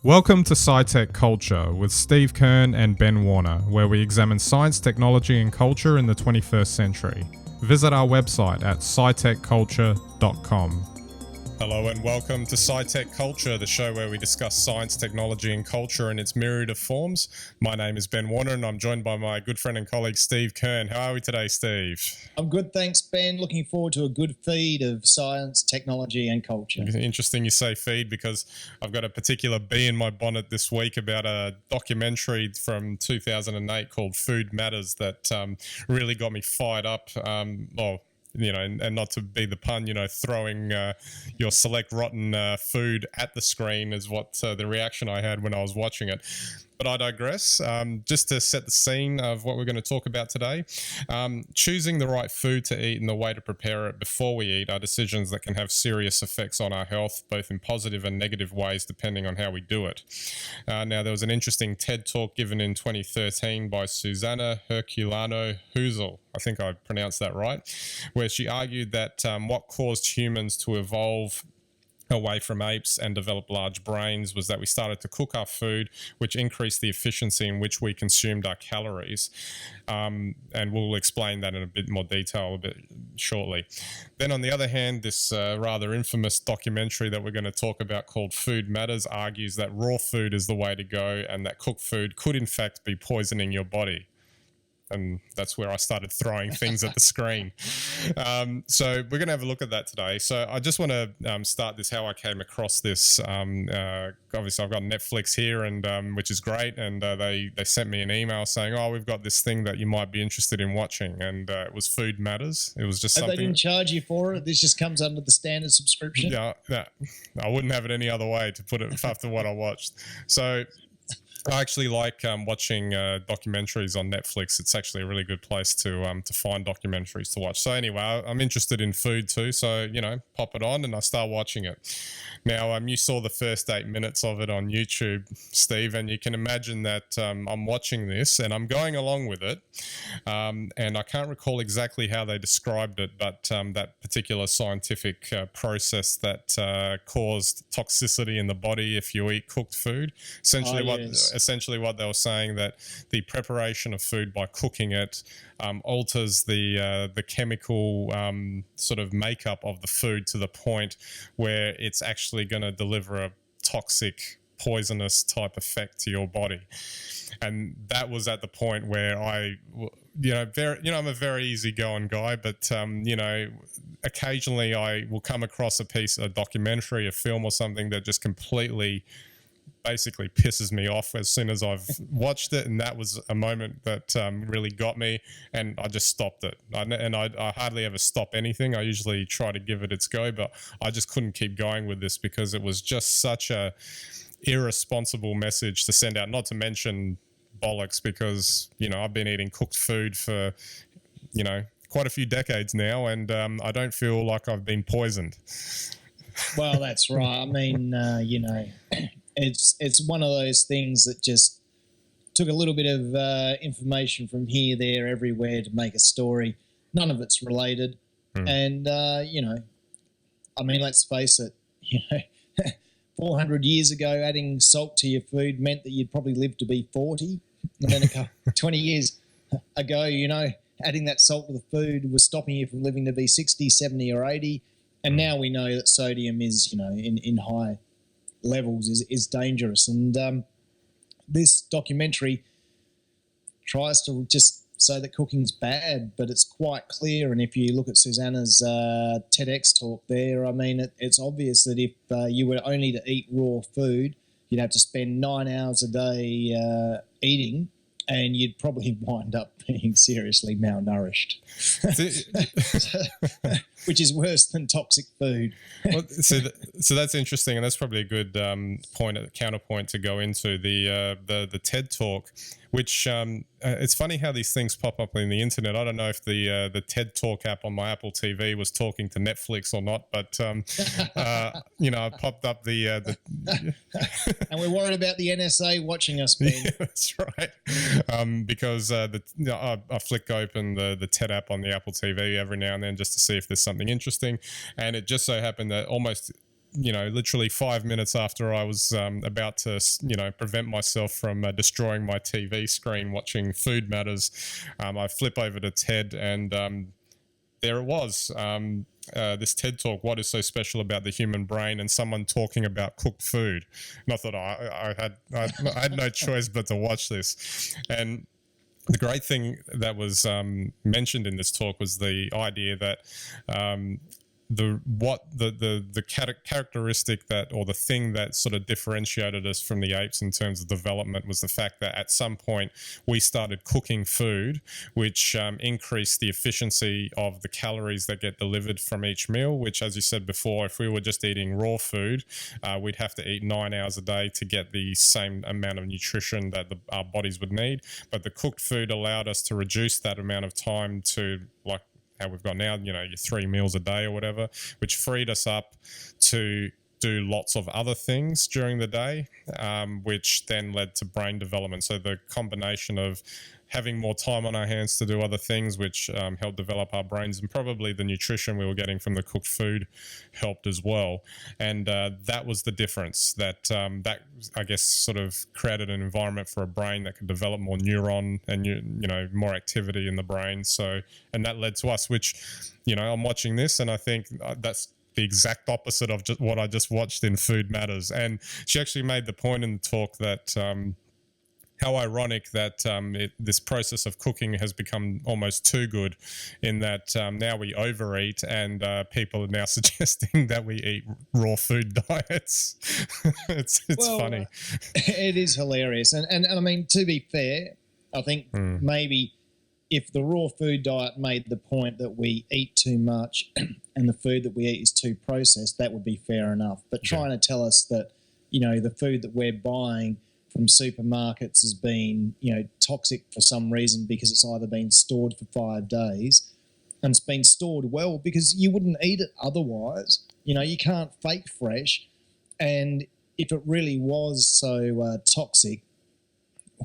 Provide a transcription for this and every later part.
Welcome to SciTech Culture with Steve Kern and Ben Warner, where we examine science, technology, and culture in the 21st century. Visit our website at scitechculture.com. Hello and welcome to SciTech Culture, the show where we discuss science, technology, and culture in its myriad of forms. My name is Ben Warner and I'm joined by my good friend and colleague Steve Kern. How are we today, Steve? I'm good, thanks, Ben. Looking forward to a good feed of science, technology, and culture. Interesting you say feed, because I've got a particular bee in my bonnet this week about a documentary from 2008 called Food Matters that really got me fired up. And not to be the pun, throwing your select rotten food at the screen is what the reaction I had when I was watching it. But I digress. Just to set the scene of what we're going to talk about today, choosing the right food to eat and the way to prepare it before we eat are decisions that can have serious effects on our health, both in positive and negative ways, depending on how we do it. Now, there was an interesting TED Talk given in 2013 by Suzana Herculano-Houzel, I think I pronounced that right, where she argued that what caused humans to evolve away from apes and develop large brains was that we started to cook our food, which increased the efficiency in which we consumed our calories. And we'll explain that in a bit more detail a bit shortly. Then on the other hand, this rather infamous documentary that we're going to talk about called Food Matters argues that raw food is the way to go and that cooked food could in fact be poisoning your body. And that's where I started throwing things at the screen. So we're going to have a look at that today. So I just want to start this how I came across this. Obviously, I've got Netflix here, and which is great. And they sent me an email saying, "Oh, we've got this thing that you might be interested in watching." And it was Food Matters. It was just something. They didn't charge you for it? This just comes under the standard subscription? Yeah, I wouldn't have it any other way, to put it after what I watched. So I actually like watching documentaries on Netflix. It's actually a really good place to find documentaries to watch. So anyway, I'm interested in food too. So, pop it on and I start watching it. Now, you saw the first 8 minutes of it on YouTube, Steve, and you can imagine that I'm watching this and I'm going along with it. And I can't recall exactly how they described it, but that particular scientific process that caused toxicity in the body if you eat cooked food. Essentially what they were saying, that the preparation of food by cooking it alters the chemical sort of makeup of the food to the point where it's actually going to deliver a toxic, poisonous type effect to your body. And that was at the point where I'm a very easygoing guy, but occasionally I will come across a documentary, a film or something that just completely basically pisses me off as soon as I've watched it, and that was a moment that really got me, and I just stopped it. I hardly ever stop anything. I usually try to give it its go, but I just couldn't keep going with this because it was just such a irresponsible message to send out, not to mention bollocks, because I've been eating cooked food for quite a few decades now, and I don't feel like I've been poisoned. Well, that's right. I mean, it's one of those things that just took a little bit of information from here, there, everywhere to make a story. None of it's related. And, let's face it, 400 years ago, adding salt to your food meant that you'd probably live to be 40. And then 20 years ago, adding that salt to the food was stopping you from living to be 60, 70 or 80. And now we know that sodium is, in high levels is dangerous. And this documentary tries to just say that cooking's bad, but it's quite clear. And if you look at Suzana's TEDx talk there, it's obvious that if you were only to eat raw food, you'd have to spend 9 hours a day eating, and you'd probably wind up being seriously malnourished, which is worse than toxic food. Well, so that's interesting, and that's probably a good counterpoint to go into the TED Talk, which it's funny how these things pop up in the internet. I don't know if the TED Talk app on my Apple TV was talking to Netflix or not, but it popped up the and we're worried about the NSA watching us, Ben. Yeah, that's right. Because I flick open the TED app on the Apple TV every now and then just to see if there's something interesting, and it just so happened that almost literally 5 minutes after I was about to, prevent myself from destroying my TV screen watching Food Matters, I flip over to TED, and there it was. This TED Talk, what is so special about the human brain, and someone talking about cooked food. And I thought I had no choice but to watch this. And the great thing that was mentioned in this talk was the idea that the characteristic that, or the thing that sort of differentiated us from the apes in terms of development, was the fact that at some point we started cooking food, which increased the efficiency of the calories that get delivered from each meal, which, as you said before, if we were just eating raw food, we'd have to eat 9 hours a day to get the same amount of nutrition that our bodies would need. But the cooked food allowed us to reduce that amount of time to, like how we've got now, your 3 meals a day or whatever, which freed us up to do lots of other things during the day, which then led to brain development. So the combination of having more time on our hands to do other things, which helped develop our brains, and probably the nutrition we were getting from the cooked food helped as well. And that was the difference, that I guess sort of created an environment for a brain that could develop more neuron and more activity in the brain. So, and that led to us, which I'm watching this and I think that's the exact opposite of just what I just watched in Food Matters. And she actually made the point in the talk that how ironic that this process of cooking has become almost too good, in that now we overeat, and people are now suggesting that we eat raw food diets. It's funny. It is hilarious. And I mean, to be fair, I think maybe if the raw food diet made the point that we eat too much and the food that we eat is too processed, that would be fair enough. But trying to tell us that, the food that we're buying from supermarkets has been, toxic for some reason because it's either been stored for 5 days, and it's been stored well because you wouldn't eat it otherwise. You can't fake fresh. And if it really was so toxic,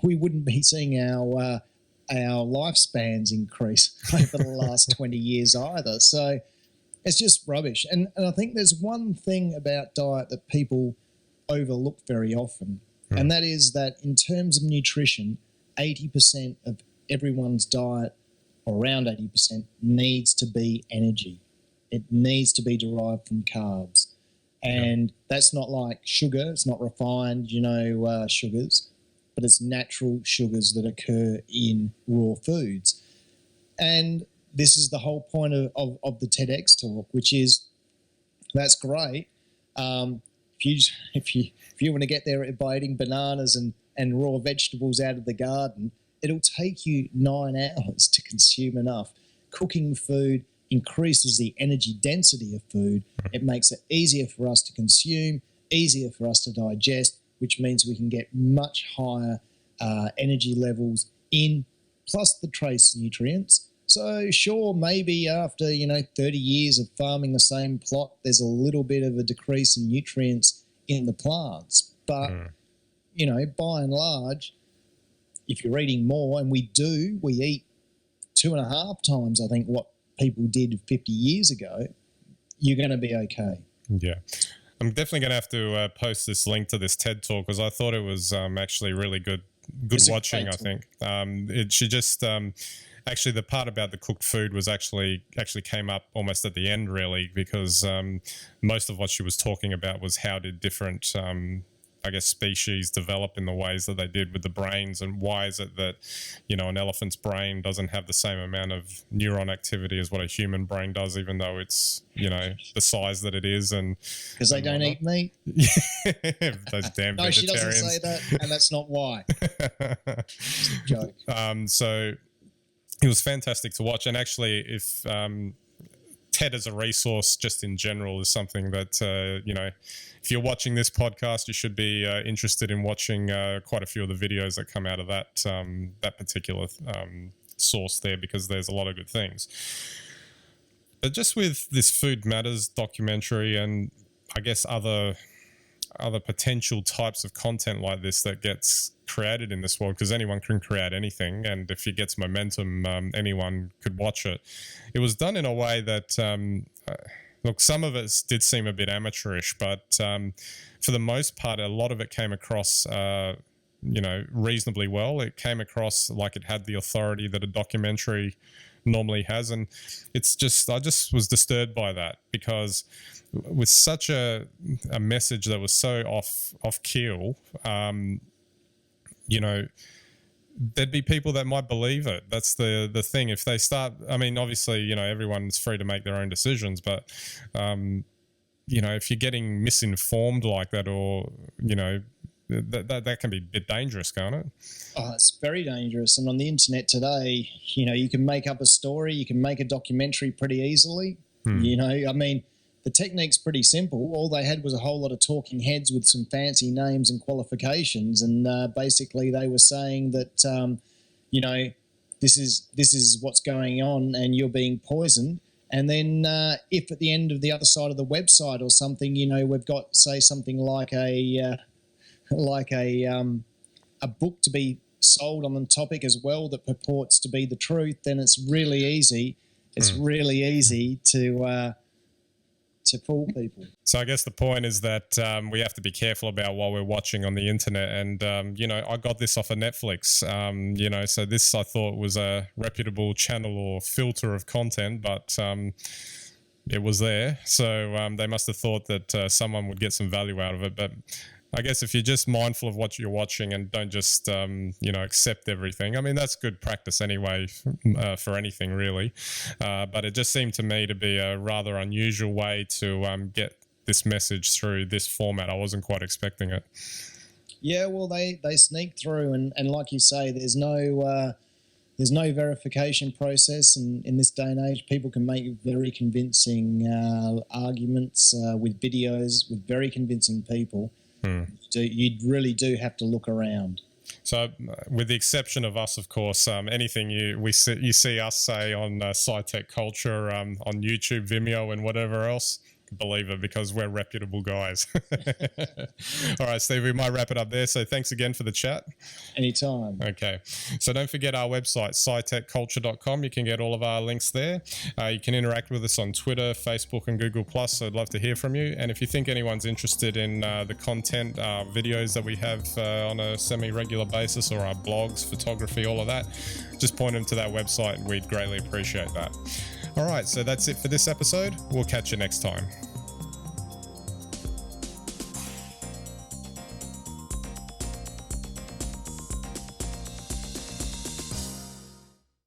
we wouldn't be seeing our lifespans increase over the last 20 years either. So it's just rubbish. And I think there's one thing about diet that people overlook very often, and that is that in terms of nutrition, 80% of everyone's diet, or around 80%, needs to be energy. It needs to be derived from carbs. And that's not like sugar. It's not refined, sugars, but it's natural sugars that occur in raw foods. And this is the whole point of the TEDx talk, which is, that's great. If you want to get there by eating bananas and raw vegetables out of the garden, it'll take you 9 hours to consume enough. Cooking food increases the energy density of food. It makes it easier for us to consume, easier for us to digest, which means we can get much higher energy levels in, plus the trace nutrients. So sure, maybe after 30 years of farming the same plot, there's a little bit of a decrease in nutrients in the plants. But by and large, if you're eating more, and we eat 2.5 times, I think, what people did 50 years ago, you're going to be okay. Yeah. I'm definitely going to have to post this link to this TED Talk, because I thought it was actually really good watching, I think. Actually, the part about the cooked food was actually came up almost at the end, really, because most of what she was talking about was how did different, species develop in the ways that they did with the brains, and why is it that, an elephant's brain doesn't have the same amount of neuron activity as what a human brain does, even though it's, the size that it is. And because they don't eat meat. Those damn no, vegetarians. She doesn't say that, and that's not why. It's a joke. So it was fantastic to watch. And actually, if TED as a resource just in general is something that, if you're watching this podcast, you should be interested in watching quite a few of the videos that come out of that particular source there, because there's a lot of good things. But just with this Food Matters documentary, and I guess other potential types of content like this that gets created in this world, because anyone can create anything, and if it gets momentum, anyone could watch it. It was done in a way that Look, some of it did seem a bit amateurish, but for the most part, a lot of it came across, reasonably well. It came across like it had the authority that a documentary normally has, and I just was disturbed by that, because with such a message that was so off keel, there'd be people that might believe it. That's the thing. If they start, I mean, obviously, everyone's free to make their own decisions, but if you're getting misinformed like that, or that can be a bit dangerous, can't it? Oh, it's very dangerous. And on the internet today, you can make up a story, you can make a documentary pretty easily. I mean, the technique's pretty simple. All they had was a whole lot of talking heads with some fancy names and qualifications, and basically they were saying that, this is what's going on, and you're being poisoned. And then if at the end of the other side of the website or something, we've got, say, something like a book to be sold on the topic as well that purports to be the truth, then it's really easy. It's really easy to fool people. So I guess the point is that we have to be careful about what we're watching on the internet. And, I got this off of Netflix, so this I thought was a reputable channel or filter of content, but it was there. So they must have thought that someone would get some value out of it. But I guess if you're just mindful of what you're watching and don't just, accept everything. I mean, that's good practice anyway for anything, really. But it just seemed to me to be a rather unusual way to get this message through this format. I wasn't quite expecting it. Yeah, well, they sneak through, and like you say, there's no verification process, and in this day and age, people can make very convincing arguments with videos with very convincing people. So you really do have to look around. So, with the exception of us, of course, anything you see us say on SciTech Culture, on YouTube, Vimeo, and whatever else, believe it, because we're reputable guys. All right, Steve, we might wrap it up there. So thanks again for the chat. Anytime. Okay. So don't forget our website, scitechculture.com. You can get all of our links there. You can interact with us on Twitter, Facebook, and Google+. So I'd love to hear from you. And if you think anyone's interested in the content, videos that we have on a semi-regular basis, or our blogs, photography, all of that, just point them to that website, and we'd greatly appreciate that. All right, so that's it for this episode. We'll catch you next time.